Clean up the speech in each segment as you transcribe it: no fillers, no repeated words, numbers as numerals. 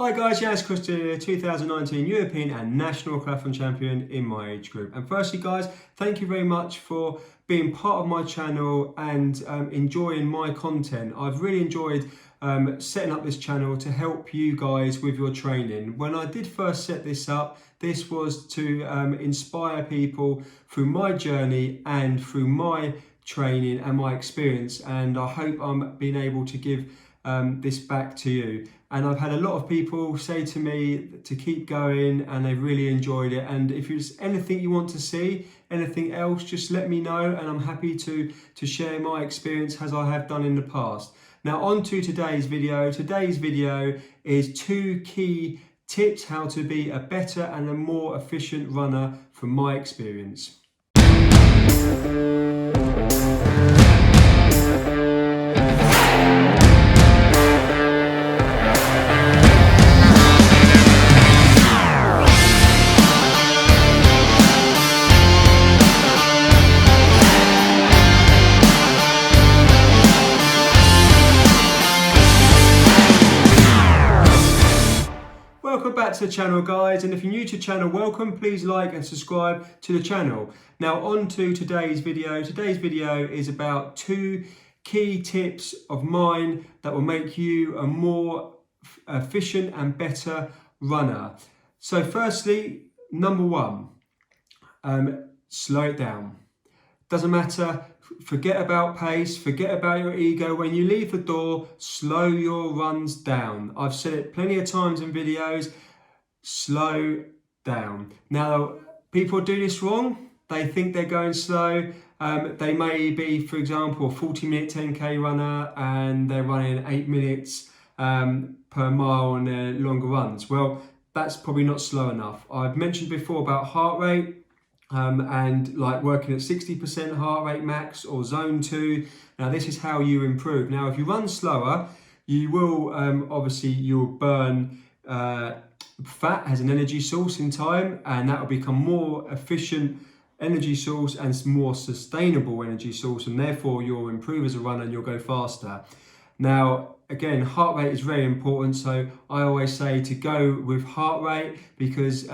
Hi guys, Yiannis, Christodoulou, 2019 European and National Triathlon Champion in my age group. And firstly guys, thank you very much for being part of my channel and enjoying my content. I've really enjoyed setting up this channel to help you guys with your training. When I did first set this up, this was to inspire people through my journey and through my training and my experience, and I hope I'm being able to give this back to you. And I've had a lot of people say to me to keep going, and they've really enjoyed it. And if there's anything you want to see, anything else, just let me know, and I'm happy to share my experience as I have done in the past. Now on to today's video. Today's video is 2 key tips how to be a better and a more efficient runner from my experience. Welcome back to the channel guys, and if you're new to the channel, welcome. Please like and subscribe to the channel. Now on to today's video. Today's video is about 2 key tips of mine that will make you a more efficient and better runner. So firstly, number 1, slow it down. Doesn't matter, forget about pace, forget about your ego. When you leave the door, slow your runs down. I've said it plenty of times in videos, slow down. Now, people do this wrong. They think they're going slow. They may be, for example, a 40-minute 10K runner and they're running 8 minutes per mile on their longer runs. Well, that's probably not slow enough. I've mentioned before about heart rate. And like working at 60% heart rate max or zone 2. Now this is how you improve. Now if you run slower, you will obviously you'll burn fat as an energy source in time, and that will become more efficient energy source and more sustainable energy source, and therefore you'll improve as a runner and you'll go faster. Now again, heart rate is very important, so I always say to go with heart rate, because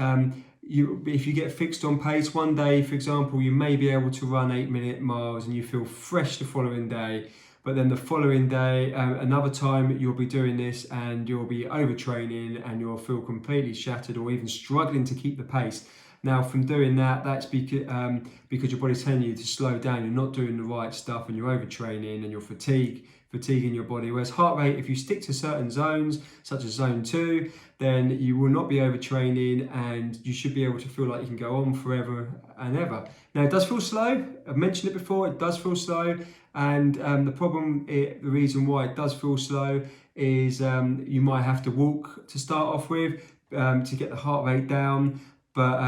if you get fixed on pace, one day, for example, you may be able to run 8-minute miles and you feel fresh the following day, but then the following day, another time you'll be doing this and you'll be overtraining and you'll feel completely shattered or even struggling to keep the pace. Now from doing that, that's because your body's telling you to slow down, you're not doing the right stuff and you're overtraining and you're fatiguing your body. Whereas heart rate, if you stick to certain zones, such as zone 2, then you will not be overtraining and you should be able to feel like you can go on forever and ever. Now it does feel slow, I've mentioned it before, it does feel slow, and the reason why it does feel slow is you might have to walk to start off with to get the heart rate down, but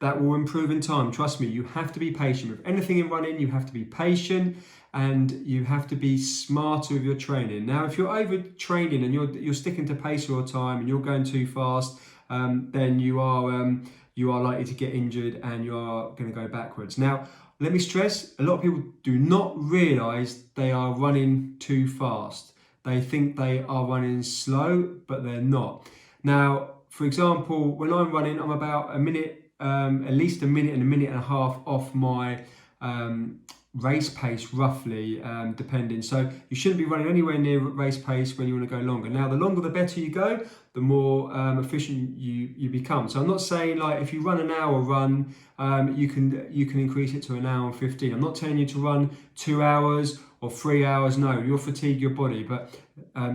that will improve in time. Trust me, you have to be patient. With anything in running, you have to be patient and you have to be smarter with your training. Now, if you're overtraining and you're sticking to pace all the time and you're going too fast, then you are likely to get injured and you are going to go backwards. Now, let me stress, a lot of people do not realise they are running too fast. They think they are running slow, but they're not. Now, for example, when I'm running, I'm about a minute, at least a minute and a half off my race pace, roughly, depending. So you shouldn't be running anywhere near race pace when you want to go longer. Now, the longer the better you go, the more efficient you become. So I'm not saying like if you run an hour run, you can increase it to an hour and 15. I'm not telling you to run 2 hours or 3 hours. No, you'll fatigue your body, but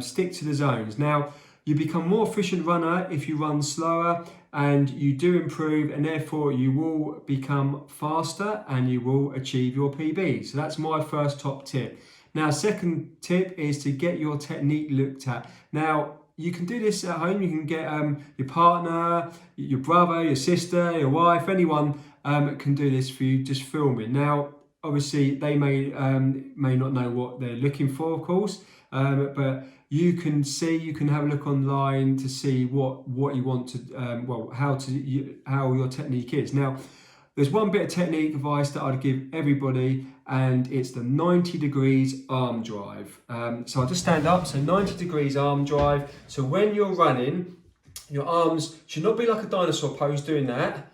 stick to the zones. Now, you become more efficient runner if you run slower, and you do improve, and therefore you will become faster and you will achieve your PB. So that's my first top tip. Now, second tip is to get your technique looked at. Now, you can do this at home. You can get your partner, your brother, your sister, your wife, anyone can do this for you, just filming. Now, obviously, they may not know what they're looking for, of course, but you can have a look online to see what you want to, how your technique is. Now, there's one bit of technique advice that I'd give everybody, and it's the 90 degrees arm drive. So I'll just stand up, so 90 degrees arm drive. So when you're running, your arms should not be like a dinosaur pose doing that.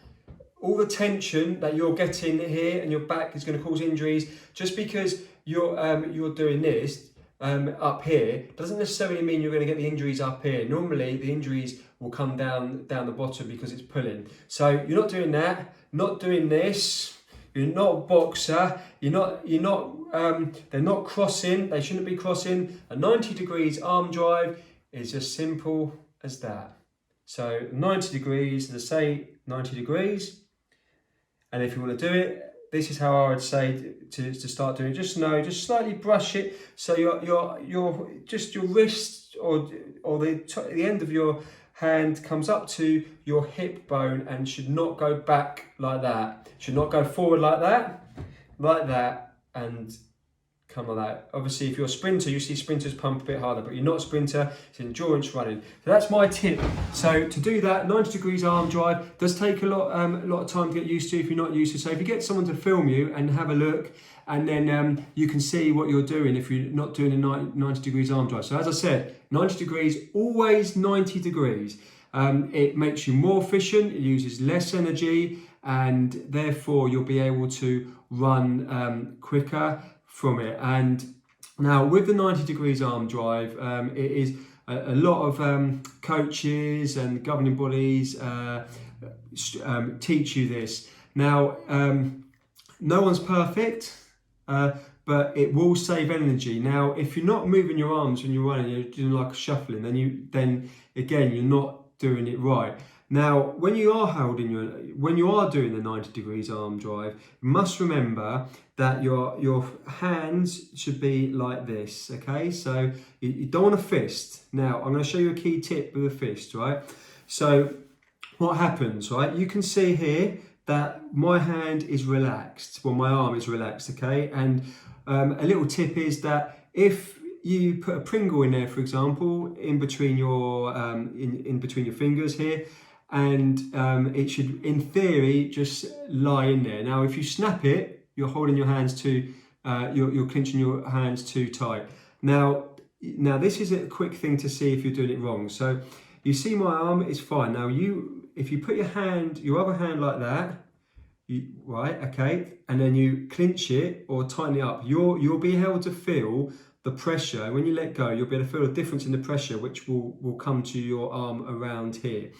All the tension that you're getting here and your back is going to cause injuries. Just because you're doing this up here doesn't necessarily mean you're going to get the injuries up here. Normally the injuries will come down the bottom because it's pulling. So you're not doing that, not doing this. You're not a boxer. They're not crossing. They shouldn't be crossing. A 90 degrees arm drive is as simple as that. So 90 degrees, let's say 90 degrees. And if you want to do it, this is how I would say to start doing it. Just slightly brush it so your wrist or the end of your hand comes up to your hip bone and should not go back like that. Should not go forward like that, and come like that. Obviously, if you're a sprinter, you see sprinters pump a bit harder, but you're not a sprinter, it's endurance running. So that's my tip. So to do that, 90 degrees arm drive does take a lot of time to get used to if you're not used to. So if you get someone to film you and have a look, and then you can see what you're doing if you're not doing a 90 degrees arm drive. So as I said, 90 degrees, always 90 degrees. It makes you more efficient, it uses less energy, and therefore you'll be able to run quicker from it. And now with the 90 degrees arm drive, it is a lot of coaches and governing bodies teach you this. Now, no one's perfect, but it will save energy. Now, if you're not moving your arms when you're running, you're doing like shuffling, then again, you're not doing it right. Now, when you are doing the 90 degrees arm drive, you must remember that your hands should be like this, okay? So you don't want to fist. Now, I'm going to show you a key tip with a fist, right? So what happens, right? You can see here that my hand is relaxed, well, my arm is relaxed, okay? And a little tip is that if you put a Pringle in there, for example, in between your fingers here, and it should, in theory, just lie in there. Now, if you snap it, you're holding your hands too, you're clenching your hands too tight. Now this is a quick thing to see if you're doing it wrong. So you see my arm is fine. Now if you put your other hand like that, right, okay, and then you clench it or tighten it up, you'll be able to feel the pressure. When you let go, you'll be able to feel the difference in the pressure, which will come to your arm around here.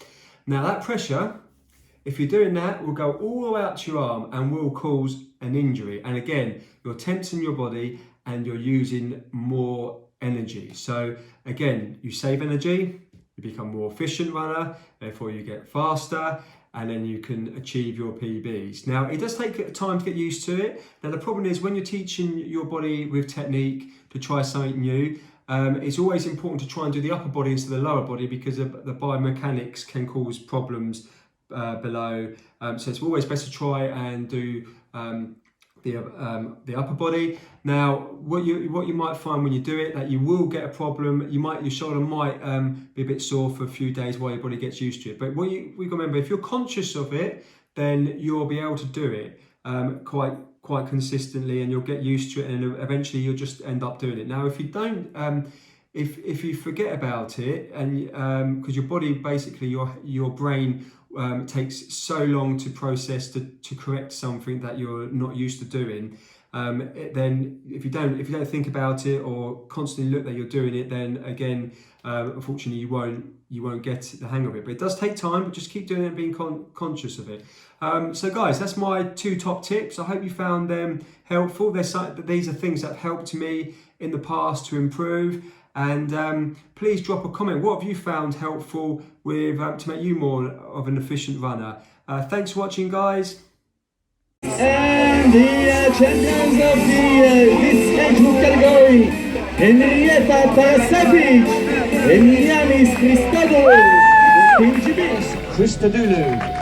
Now that pressure, if you're doing that, will go all the way out to your arm and will cause an injury. And again, you're tensing your body and you're using more energy. So again, you save energy, you become more efficient runner, therefore you get faster, and then you can achieve your PBs. Now, it does take time to get used to it. Now, the problem is when you're teaching your body with technique to try something new, it's always important to try and do the upper body instead of the lower body because the biomechanics can cause problems below. So it's always best to try and do the upper body. Now, what you might find when you do it, that you will get a problem. Your shoulder might be a bit sore for a few days while your body gets used to it. But we got to remember, if you're conscious of it, then you'll be able to do it quite consistently, and you'll get used to it, and eventually you'll just end up doing it. Now, if you don't, if you forget about it, and because your body, basically your brain takes so long to process to correct something that you're not used to doing, then if you don't think about it or constantly look that you're doing it, then again, unfortunately you won't get the hang of it. But it does take time, but just keep doing it and being conscious of it. So guys, that's my 2 top tips. I hope you found them helpful. These are things that have helped me in the past to improve. And please drop a comment. What have you found helpful with to make you more of an efficient runner? Thanks for watching, guys. And the champions of this age group category, Henrietta Parasavic and Yiannis Christodoulou. Christodoulou.